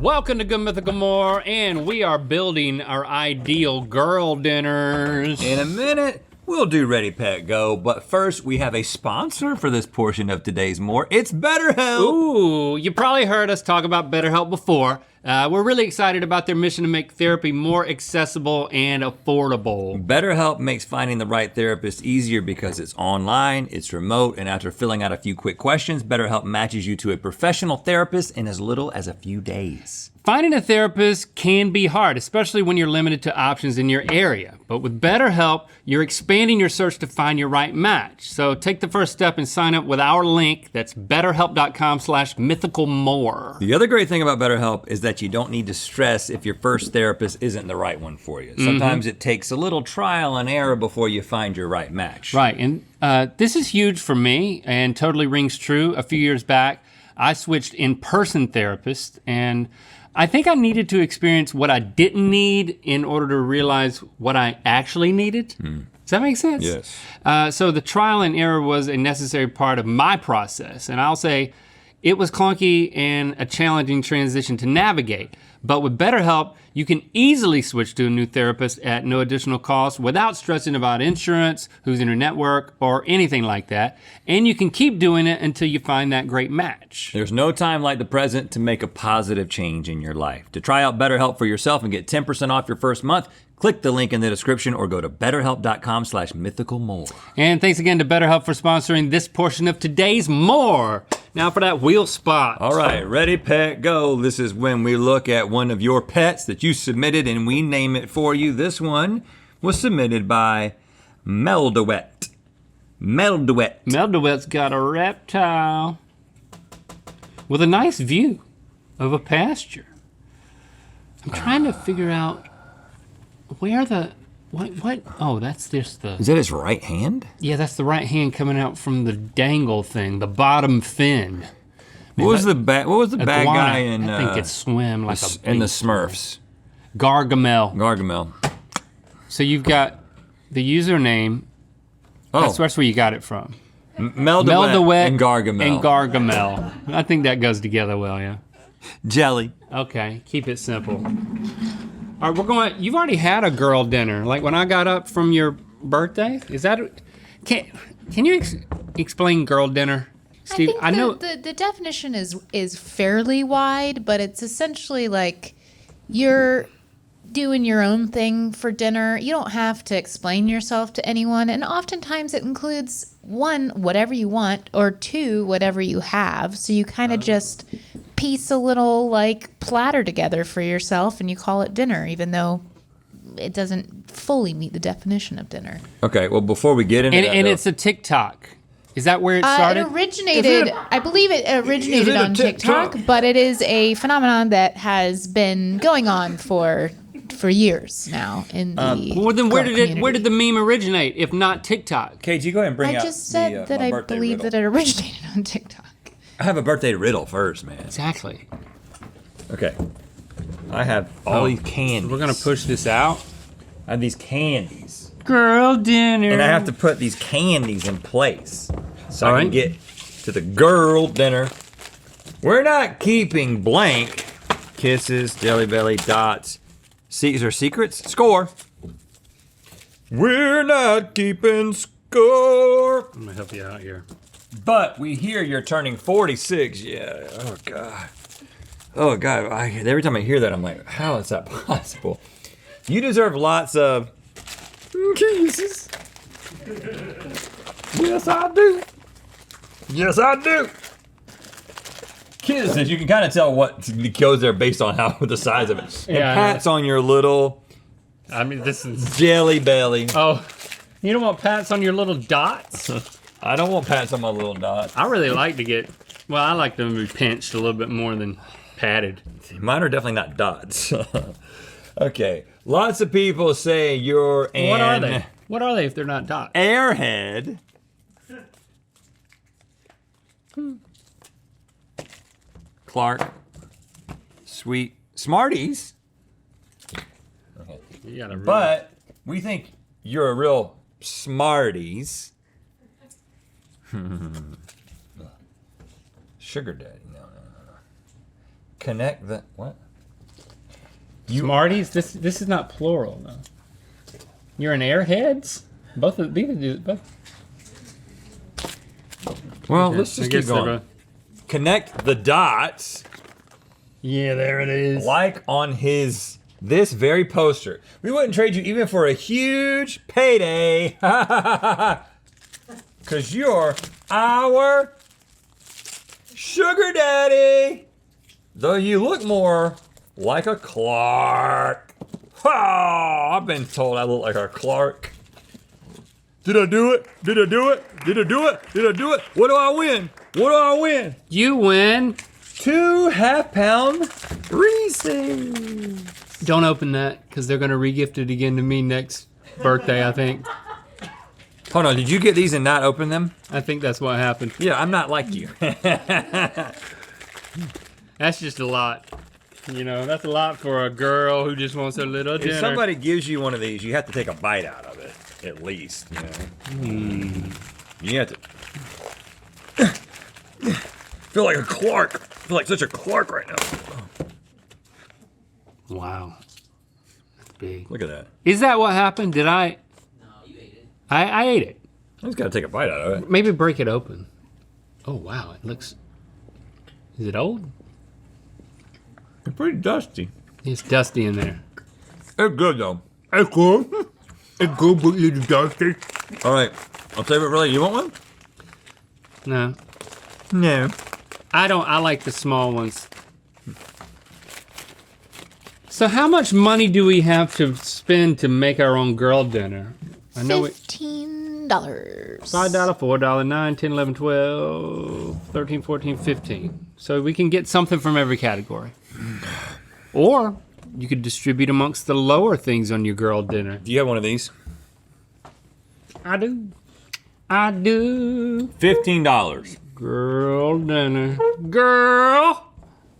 Welcome to Good Mythical More, and we are building our ideal girl dinners. In a minute, we'll do Ready, Pet, Go, but first we have a sponsor for this portion of today's More. It's BetterHelp. Ooh, you probably heard us talk about BetterHelp before. We're really excited about their mission to make therapy more accessible and affordable. BetterHelp makes finding the right therapist easier because it's online, it's remote, and after filling out a few quick questions, BetterHelp matches you to a professional therapist in as little as a few days. Finding a therapist can be hard, especially when you're limited to options in your area. But with BetterHelp, you're expanding your search to find your right match. So take the first step and sign up with our link. That's betterhelp.com/mythicalmore. The other great thing about BetterHelp is that you don't need to stress if your first therapist isn't the right one for you. Sometimes it takes a little trial and error before you find your right match. Right, and this is huge for me and totally rings true. A few years back, I switched in-person therapist, and I think I needed to experience what I didn't need in order to realize what I actually needed. Does that make sense? Yes. So the trial and error was a necessary part of my process, and I'll say it was clunky and a challenging transition to navigate. But with BetterHelp, you can easily switch to a new therapist at no additional cost without stressing about insurance, who's in your network, or anything like that. And you can keep doing it until you find that great match. There's no time like the present to make a positive change in your life. To try out BetterHelp for yourself and get 10% off your first month, click the link in the description or go to betterhelp.com/mythicalmore. And thanks again to BetterHelp for sponsoring this portion of today's More. Now for that wheel spot. All right, ready, pet, go. This is when we look at one of your pets that you submitted and we name it for you. This one was submitted by Meldowet. Meldowet's got a reptile with a nice view of a pasture. I'm trying to figure out where the, what? Oh, that's just the. Is that his right hand? Yeah, that's the right hand coming out from the dangle thing, the bottom fin. What was the bad guy in? I think it's swim like in the Smurfs. Gargamel. So you've got the username. Oh, That's where you got it from. Meldowet and Gargamel. I think that goes together well, yeah. Jelly. Okay, keep it simple. All right, you've already had a girl dinner. Like when I got up from your birthday, can you explain girl dinner? Steve, I know the definition is fairly wide, but it's essentially like you're doing your own thing for dinner. You don't have to explain yourself to anyone, and oftentimes it includes one, whatever you want, or two, whatever you have. So you kind of just piece a little like platter together for yourself and you call it dinner, even though it doesn't fully meet the definition of dinner. Okay, well before we get into that, and it's a TikTok. Is that where it started? It originated, I believe it originated on TikTok, but it is a phenomenon that has been going on for years now in the well, then where did the meme originate, if not TikTok? Kate, you go ahead and bring out I just said that I believe that it originated on TikTok. I have a birthday riddle first, man. Exactly. Okay. I have all these candies. We're gonna push this out. I have these candies. Girl dinner. And I have to put these candies in place so All I can right. get to the girl dinner. We're not keeping blank. Kisses, Jelly Belly, dots. Is there secrets? Score. We're not keeping score. I'm gonna help you out here. But we hear you're turning 46. Yeah. Oh God. Oh God. Every time I hear that, I'm like, how is that possible? You deserve lots of kisses. Yes, I do. Yes, I do. Kisses. You can kind of tell what goes there based on how the size of it. And Yeah. pats on your little. I mean, this is. Jelly Belly. Oh, you don't want pats on your little dots? I don't want pats on my little dot. I really like to get. Well, I like them to be pinched a little bit more than patted. Mine are definitely not dots. Okay. Lots of people say you're an What are they? What are they if they're not dots? airhead. Clark. Sweet. Smarties. You gotta really, But we think you're a real smarties. Sugar daddy. No. Connect the, what? Smarties? This is not plural though. You're an airheads? Both of these both. Well, Okay, let's I just guess keep going. they're Connect the dots. Yeah, there it is. Like on this very poster. We wouldn't trade you even for a huge payday. Cause you're our sugar daddy. Though you look more like a Clark. Oh, I've been told I look like a Clark. Did I do it? Did I do it? Did I do it? Did I do it? What do I win? What do I win? You win. 2 half-pound Reese's. Don't open that, because they're gonna re-gift it again to me next birthday, I think. Hold on, did you get these and not open them? I think that's what happened. Yeah, I'm not like you. That's just a lot. You know, that's a lot for a girl who just wants a little dinner. If somebody gives you one of these, you have to take a bite out of it, at least, you know? You have to... feel like a Clark. Feel like such a Clark right now. Wow. That's big. Look at that. Is that what happened? Did I? No, you ate it. I ate it. I just gotta take a bite out of it. Maybe break it open. Oh, wow. It looks... Is it old? It's pretty dusty. It's dusty in there. It's good though. It's good. It's good, but it's dusty. All right, I'll tell you what, really, you want one? No. No. I like the small ones. So how much money do we have to spend to make our own girl dinner? I know $15. $5, $4, $9, $10, $11, $12, $13, $14, $15. So we can get something from every category. Or you could distribute amongst the lower things on your girl dinner. Do you have one of these? I do. I do. $15. Girl dinner. Girl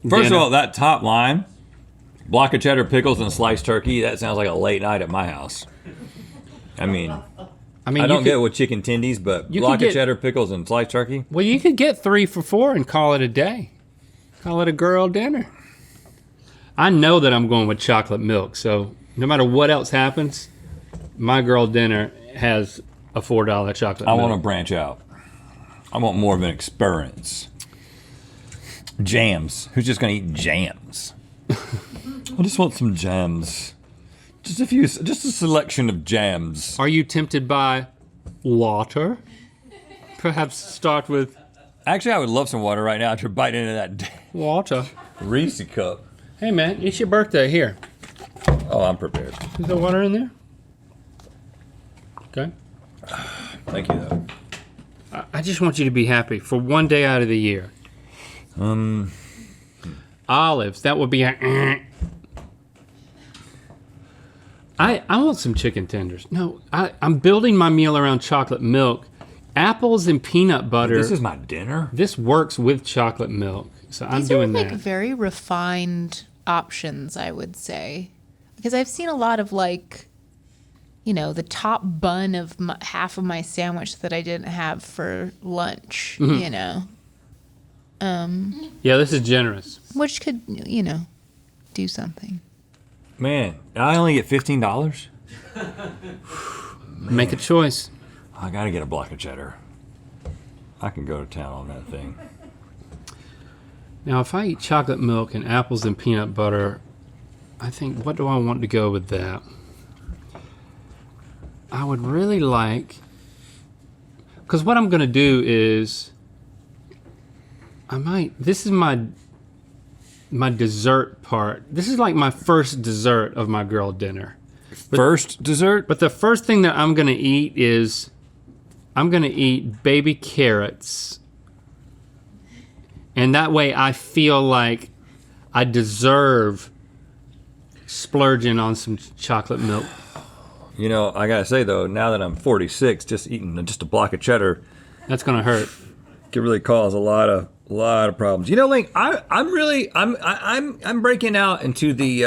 First dinner. of all, that top line, block of cheddar, pickles, and sliced turkey, that sounds like a late night at my house. I mean, I you don't could- get it with chicken tendies, but you block could of get- cheddar, pickles, and sliced turkey. Well, you could get 3 for $4 and call it a day. Call it a girl dinner. I know that I'm going with chocolate milk, so no matter what else happens, my girl dinner has a $4 chocolate I milk. want to branch out. I want more of an experience. Jams. Who's just gonna eat jams? I just want some jams. Just a selection of jams. Are you tempted by water? Perhaps start with Actually, I would love some water right now after biting into that water. Reese cup. Hey man, it's your birthday. Here. Oh, I'm prepared. Is there water in there? Okay. Thank you, though. I just want you to be happy for one day out of the year. Olives, that would be a... I want some chicken tenders. No, I'm building my meal around chocolate milk. Apples and peanut butter. This is my dinner? This works with chocolate milk. So I'm These doing are like that. very refined options, I would say, because I've seen a lot of like, you know, the top bun of half of my sandwich that I didn't have for lunch. Mm-hmm. You know, Yeah, this is generous. which could, you know, do something. Man, I only get $15? Make a choice. I gotta get a block of cheddar. I can go to town on that thing. Now, if I eat chocolate milk and apples and peanut butter, I think, what do I want to go with that? I would really like, because what I'm going to do is, this is my dessert part. This is like my first dessert of my girl dinner. First dessert? But the first thing that I'm going to eat is, I'm going to eat baby carrots. And that way I feel like I deserve splurging on some chocolate milk. You know, I gotta say though, now that I'm 46, just eating just a block of cheddar That's going to hurt. can really cause a lot of problems. You know, Link, I'm breaking out into the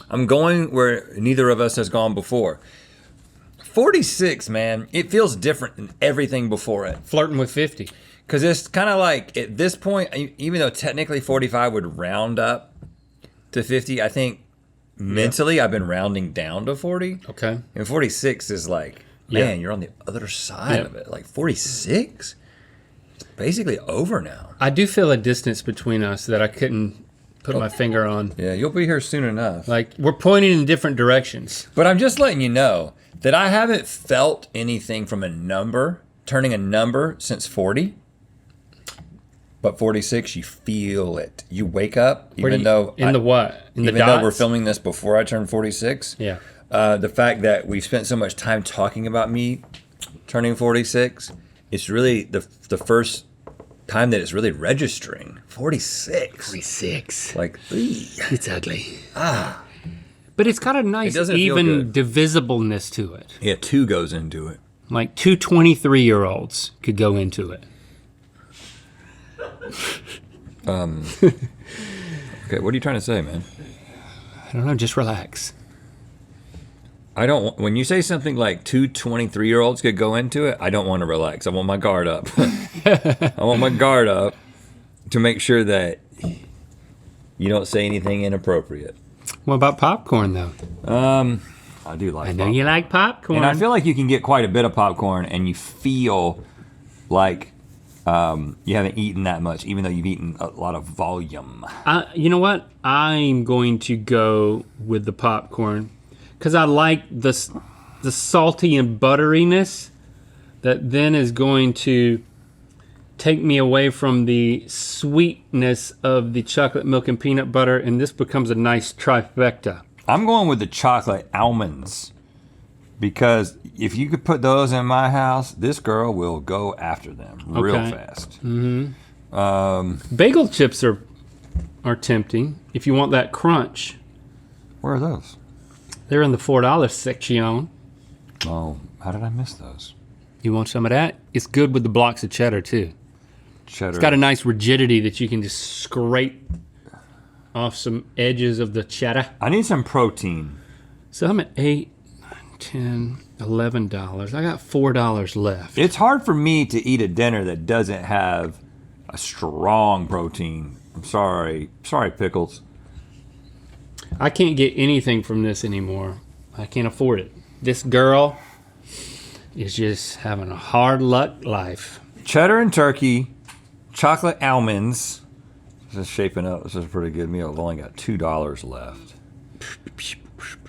I'm going where neither of us has gone before. 46, man, it feels different than everything before it. Flirting with 50. Because it's kind of like, at this point, even though technically 45 would round up to 50, I think mentally, I've been rounding down to 40. Okay. And 46 is like, man, you're on the other side of it. Like 46, it's basically over now. I do feel a distance between us that I couldn't put my finger on. Yeah, you'll be here soon enough. Like, we're pointing in different directions. But I'm just letting you know that I haven't felt anything from turning a number since 40. But 46, you feel it. You wake up, even though the even dots? though we're filming this before I turn 46. Yeah. The fact that we've spent so much time talking about me turning 46, it's really the first time that it's really registering. 46. 46. Like, It's ugly. But it's got a nice doesn't feel even good. divisibleness to it. yeah, 2 goes into it. Like 2 23-year-olds could go into it. Okay, what are you trying to say, man? I don't know, just relax. When you say something like 2 23-year-olds could go into it, I don't want to relax. I want my guard up. I want my guard up to make sure that you don't say anything inappropriate. What about popcorn, though? I do like I know popcorn. you like popcorn. And I feel like you can get quite a bit of popcorn and you feel like you haven't eaten that much, even though you've eaten a lot of volume. You know what? I'm going to go with the popcorn because I like the salty and butteriness that then is going to take me away from the sweetness of the chocolate milk and peanut butter, and this becomes a nice trifecta. I'm going with the chocolate almonds because if you could put those in my house, this girl will go after them real fast. Bagel chips are tempting if you want that crunch. Where are those? They're in the $4 section. Oh, how did I miss those? You want some of that? It's good with the blocks of cheddar too. Cheddar. It's got a nice rigidity that you can just scrape off some edges of the cheddar. I need some protein. So I'm at $8, $9, $10, $11. I got $4 left. It's hard for me to eat a dinner that doesn't have a strong protein. I'm sorry. Sorry, pickles. I can't get anything from this anymore. I can't afford it. This girl is just having a hard luck life. Cheddar and turkey, chocolate almonds. This is shaping up. This is a pretty good meal. I've only got $2 left.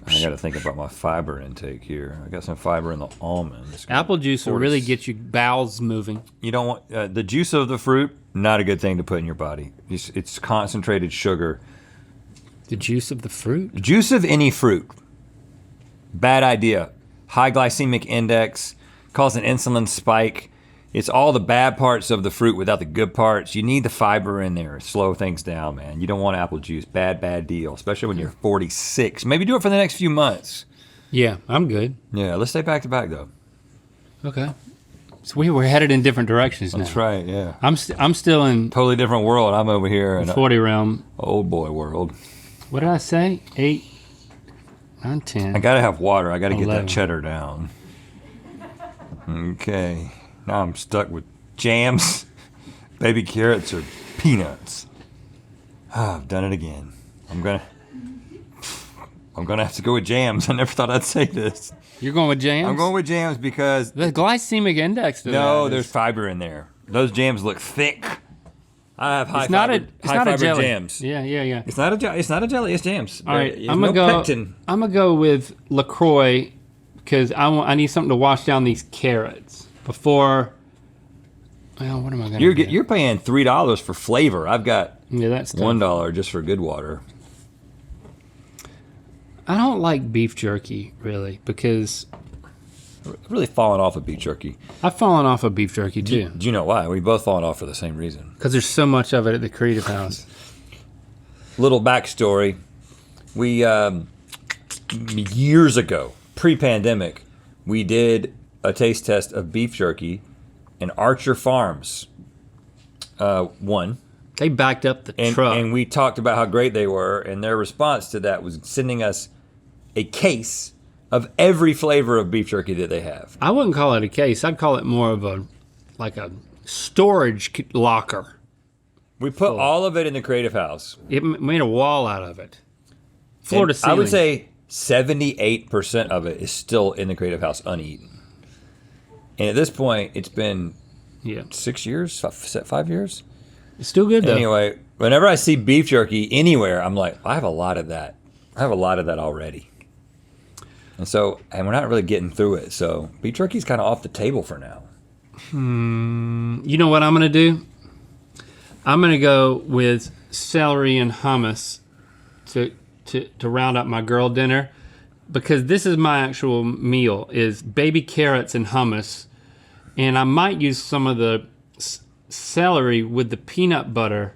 I got to think about my fiber intake here. I got some fiber in the almonds. Apple juice will really get you bowels moving. You don't want the juice of the fruit. Not a good thing to put in your body. It's concentrated sugar. The juice of the fruit? Juice of any fruit. Bad idea. High glycemic index, cause an insulin spike. It's all the bad parts of the fruit without the good parts. You need the fiber in there. Slow things down, man. You don't want apple juice. Bad deal, especially when you're 46. Maybe do it for the next few months. Yeah, I'm good. Yeah, let's stay back to back, though. Okay. So we're headed in different directions now. That's right, yeah. I'm still in Totally different world. I'm over here in 40 realm. old boy world. What did I say? 8, 9, 10. I gotta have water. I gotta get 11. that cheddar down. Okay. Now I'm stuck with jams, baby carrots, or peanuts. I've done it again. I'm gonna have to go with jams. I never thought I'd say this. You're going with jams? I'm going with jams because The glycemic index to no, that there's is- fiber in there. Those jams look thick. I have high It's not fiber, a high fiber jelly. jams. Yeah. It's not a jelly. It's jams. All right, There's I'm no gonna go. pectin. I'm gonna go with LaCroix because I need something to wash down these carrots before. Well, what am I gonna? do? You're paying $3 for flavor. I've got Yeah, that's tough. $1 just for good water. I don't like beef jerky really because I've really fallen off of beef jerky. I've fallen off of beef jerky too Do you know why? We've both fallen off for the same reason. because there's so much of it at the Creative House. Little backstory. We, years ago, pre-pandemic, we did a taste test of beef jerky and Archer Farms won. They backed up the And, truck. and we talked about how great they were, and their response to that was sending us a case of every flavor of beef jerky that they have. I wouldn't call it a case. I'd call it more of a storage locker. We put all of it in the Creative House. It made a wall out of it. Floor to And I would ceiling. say 78% of it is still in the Creative House uneaten. And at this point, it's been Yeah. 6 years, 5 years. It's still good though. Anyway, whenever I see beef jerky anywhere, I'm like, I have a lot of that. I have a lot of that already. And we're not really getting through it. So beef jerky's kind of off the table for now. You know what I'm gonna do? I'm gonna go with celery and hummus to round up my girl dinner, because this is my actual meal, is baby carrots and hummus, and I might use some of the celery with the peanut butter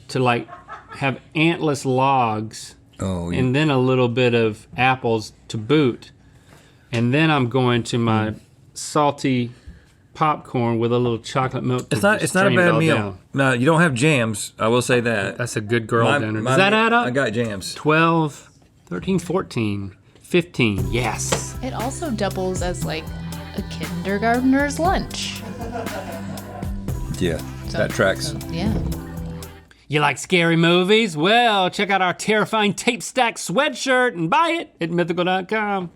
to like have antless logs, Oh, and then a little bit of apples to boot, and then I'm going to my salty popcorn with a little chocolate milk. It's not a bad meal. Down. No, you don't have jams. I will say that. That's a good girl dinner. Does that add up? I got jams. 12, 13, 14, 15. Yes. It also doubles as like a kindergartner's lunch. Yeah, that tracks. Yeah. You like scary movies? Well, check out our terrifying tape stack sweatshirt and buy it at mythical.com.